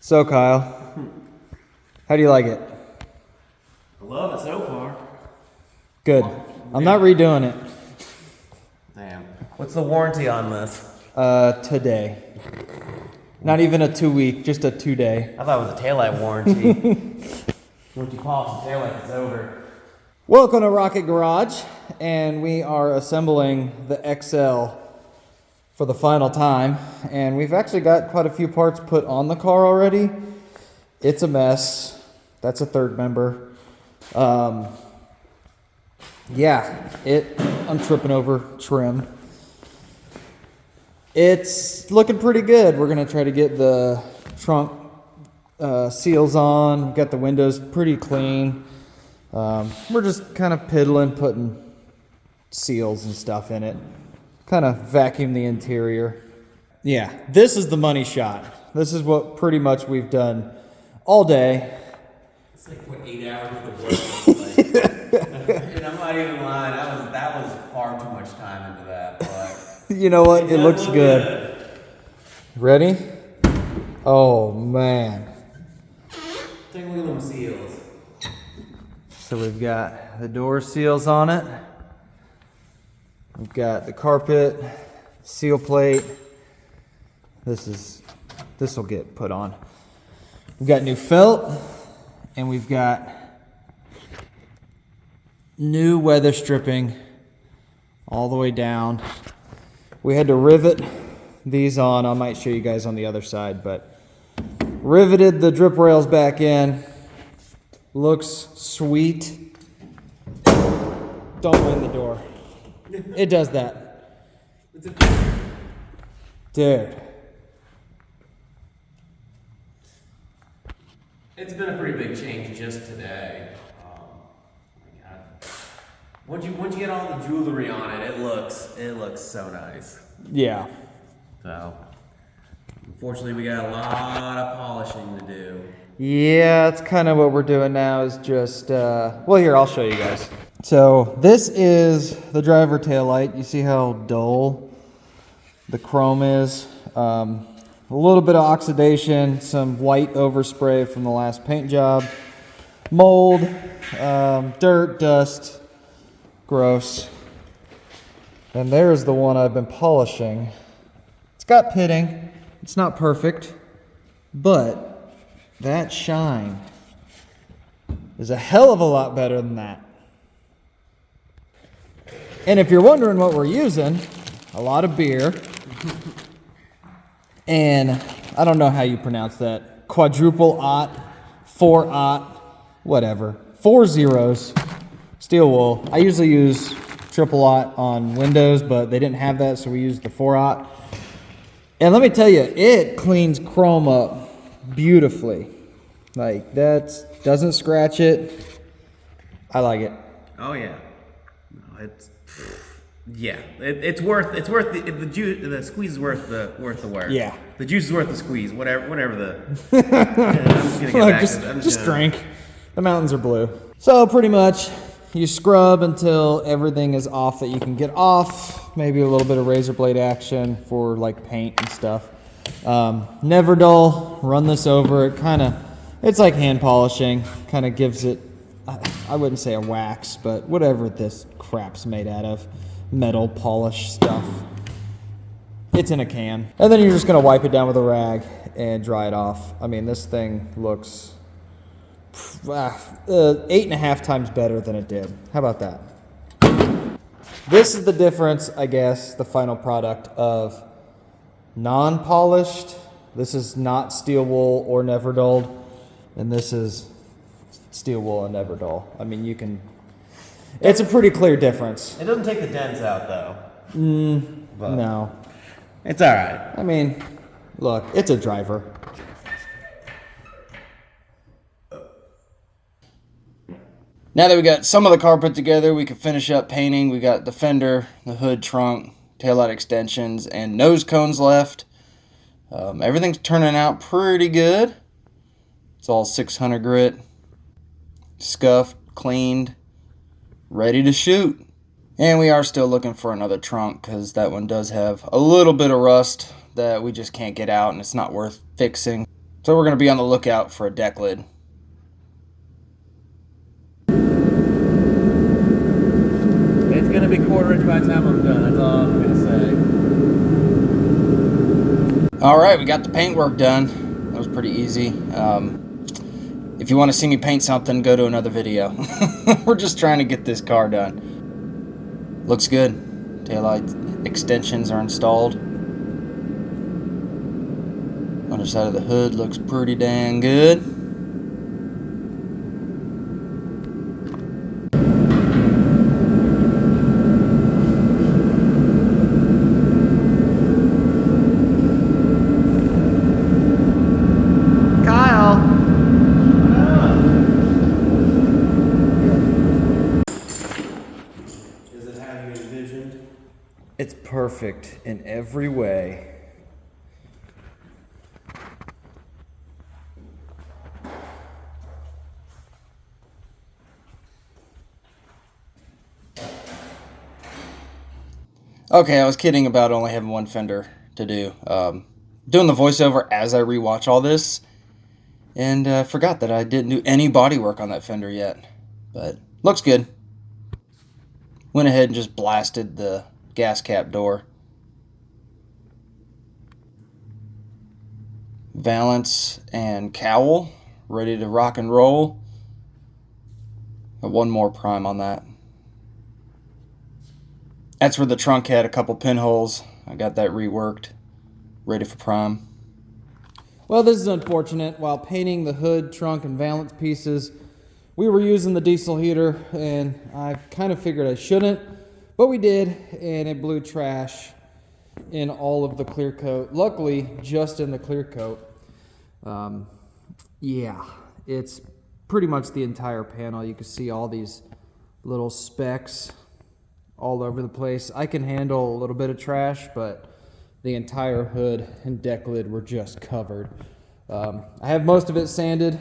So Kyle, how do you like it? I love it so far. Good. I'm not redoing it. Damn. What's the warranty on this? Today. Not even a 2-week, just a 2-day. I thought it was a taillight warranty. Once you polish the taillight, it's over. Welcome to Rocket Garage, and we are assembling the XL for the final time. And we've actually got quite a few parts put on the car already. It's a mess. That's a third member. Yeah, I'm tripping over trim. It's looking pretty good. We're gonna try to get the trunk seals on. We've got the windows pretty clean. We're just kind of piddling, putting seals and stuff in it. Kind of vacuum the interior. Yeah, this is the money shot. This is what pretty much we've done all day. It's like, what, 8 hours of work? And I'm not even lying. That was far too much time into that. But you know what? It looks look good. Ready? Oh, man. Take a look at them seals. So we've got the door seals on it. We've got the carpet, seal plate. This will get put on. We've got new felt, and we've got new weather stripping all the way down. We had to rivet these on. I might show you guys on the other side, but riveted the drip rails back in. Looks sweet. Don't open the door. It does that. Dude. It's been a pretty big change just today. My God. Once you get all the jewelry on it, it looks so nice. Yeah. So, unfortunately, we got a lot of polishing to do. Yeah, that's kind of what we're doing now is just, well, here, I'll show you guys. So this is the driver taillight. You see how dull the chrome is? A little bit of oxidation, some white overspray from the last paint job, mold, dirt, dust, gross. And there's the one I've been polishing. It's got pitting. It's not perfect, but that shine is a hell of a lot better than that. And if you're wondering what we're using, a lot of beer. And I don't know how you pronounce that. Quadruple aught, 4-aught, whatever. 4 zeros, steel wool. I usually use triple aught on windows, but they didn't have that, so we used the 4-aught. And let me tell you, it cleans chrome up beautifully. Like, that doesn't scratch it. I like it. Oh yeah, no, it's worth the squeeze is worth the work. Yeah, the juice is worth the squeeze. Whatever the. I'm just gonna get Look, back just drink. The mountains are blue. So pretty much, you scrub until everything is off that you can get off. Maybe a little bit of razor blade action for like paint and stuff. Never dull. Run this over. It's like hand polishing. Kind of gives it. I wouldn't say a wax, but whatever this crap's made out of. Metal polish stuff. It's in a can. And then you're just going to wipe it down with a rag and dry it off. I mean, this thing looks 8.5 times better than it did. How about that? This is the difference, I guess, the final product of non-polished. This is not steel wool or never dulled. And this is steel wool and never dull. I mean, you can... It's a pretty clear difference. It doesn't take the dents out though. No. It's all right. I mean, look, it's a driver. Now that we got some of the car put together, we can finish up painting. We got the fender, the hood, trunk, taillight extensions, and nose cones left. Everything's turning out pretty good. It's all 600 grit, scuffed, cleaned, ready to shoot. And we are still looking for another trunk because that one does have a little bit of rust that we just can't get out and it's not worth fixing. So we're going to be on the lookout for a deck lid. It's gonna be quarter-inch by the time I'm done. That's all I'm gonna say. All right, we got the paintwork done. That was pretty easy. If you want to see me paint something, go to another video. We're just trying to get this car done. Looks good. Taillight extensions are installed. Underside of the hood looks pretty dang good. It's perfect in every way. Okay, I was kidding about only having one fender to do. Doing the voiceover as I rewatch all this, and forgot that I didn't do any body work on that fender yet. But looks good. Went ahead and just blasted the gas cap door. Valance and cowl ready to rock and roll. Got one more prime on that. That's where the trunk had a couple pinholes. I got that reworked, ready for prime. Well, this is unfortunate. While painting the hood, trunk, and valance pieces, we were using the diesel heater, and I kind of figured I shouldn't, but we did, and it blew trash in all of the clear coat. Luckily, just in the clear coat. Yeah, it's pretty much the entire panel. You can see all these little specks all over the place. I can handle a little bit of trash, but the entire hood and deck lid were just covered. I have most of it sanded,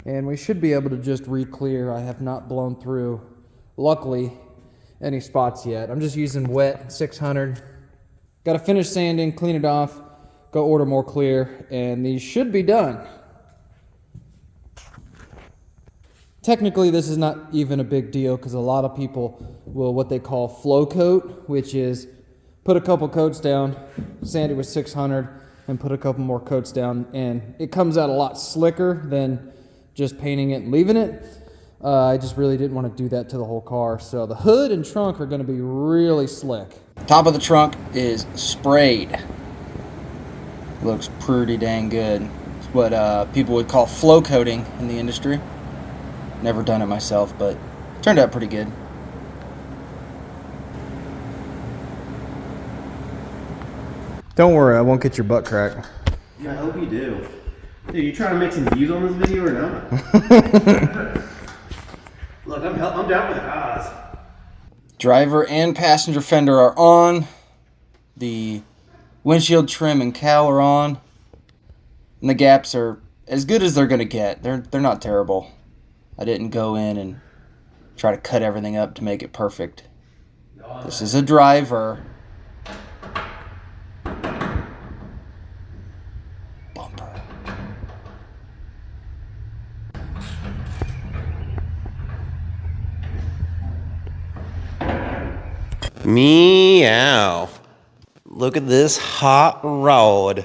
and we should be able to just re-clear. I have not blown through, luckily, any spots yet. I'm just using wet 600. Got to finish sanding, clean it off, go order more clear, and these should be done. Technically, this is not even a big deal because a lot of people will what they call flow coat, which is put a couple coats down, sand it with 600, and put a couple more coats down, and it comes out a lot slicker than just painting it and leaving it. I just really didn't want to do that to the whole car. So the hood and trunk are going to be really slick. Top of the trunk is sprayed. Looks pretty dang good. It's what people would call flow coating in the industry. Never done it myself, but turned out pretty good. Don't worry, I won't get your butt crack. Yeah, I hope you do. Dude, you trying to make some views on this video or not? Look, I'm down for the cause. Driver and passenger fender are on. The windshield trim and cowl are on. And the gaps are as good as they're going to get. They're not terrible. I didn't go in and try to cut everything up to make it perfect. This is a driver. Bumper. Meow. Look at this hot rod.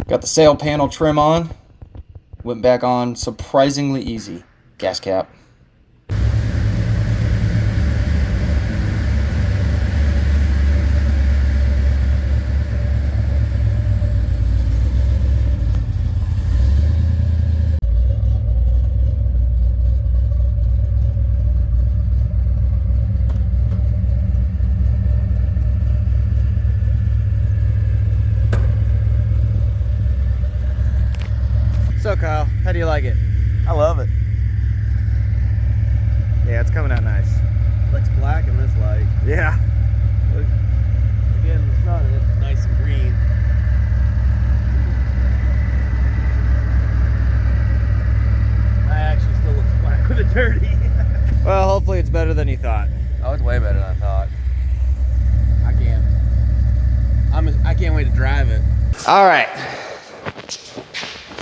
Got the sail panel trim on. Went back on surprisingly easy. Gas cap. So Kyle, how do you like it? I love it. Yeah, it's coming out nice. Looks black in this light. Yeah. better than you thought. Oh, it's way better than I thought. I can't wait to drive it. All right.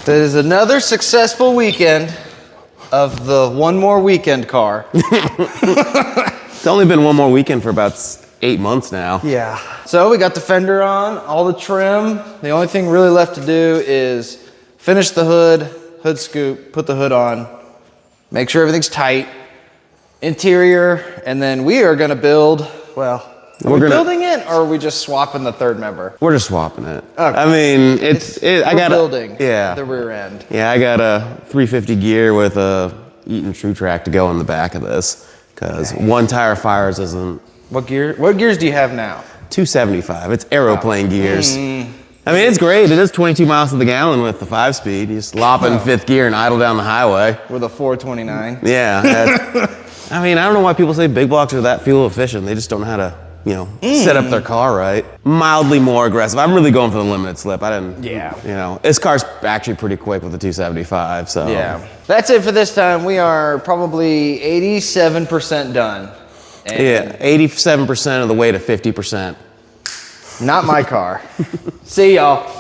That is another successful weekend of the one more weekend car. It's only been one more weekend for about 8 months now. Yeah. So we got the fender on, all the trim. The only thing really left to do is finish the hood scoop, put the hood on, make sure everything's tight, interior, and then we are gonna build, well, are we building it or are we just swapping the third member? We're just swapping it. Okay. I mean, I got building yeah. the rear end. Yeah, I got a 350 gear with a Eaton True Track to go in the back of this because one tire fires isn't. What gears do you have now? 275. It's aeroplane gears. I mean, it's great. It is 22 miles to the gallon with the 5-speed. You just lop in fifth gear and idle down the highway. With a 429. Yeah. I mean, I don't know why people say big blocks are that fuel efficient. They just don't know how to, set up their car right. Mildly more aggressive. I'm really going for the limited slip. I didn't. Yeah. This car's actually pretty quick with the 275. So. Yeah. That's it for this time. We are probably 87% done. And 87% of the way to 50%. not my car. See y'all.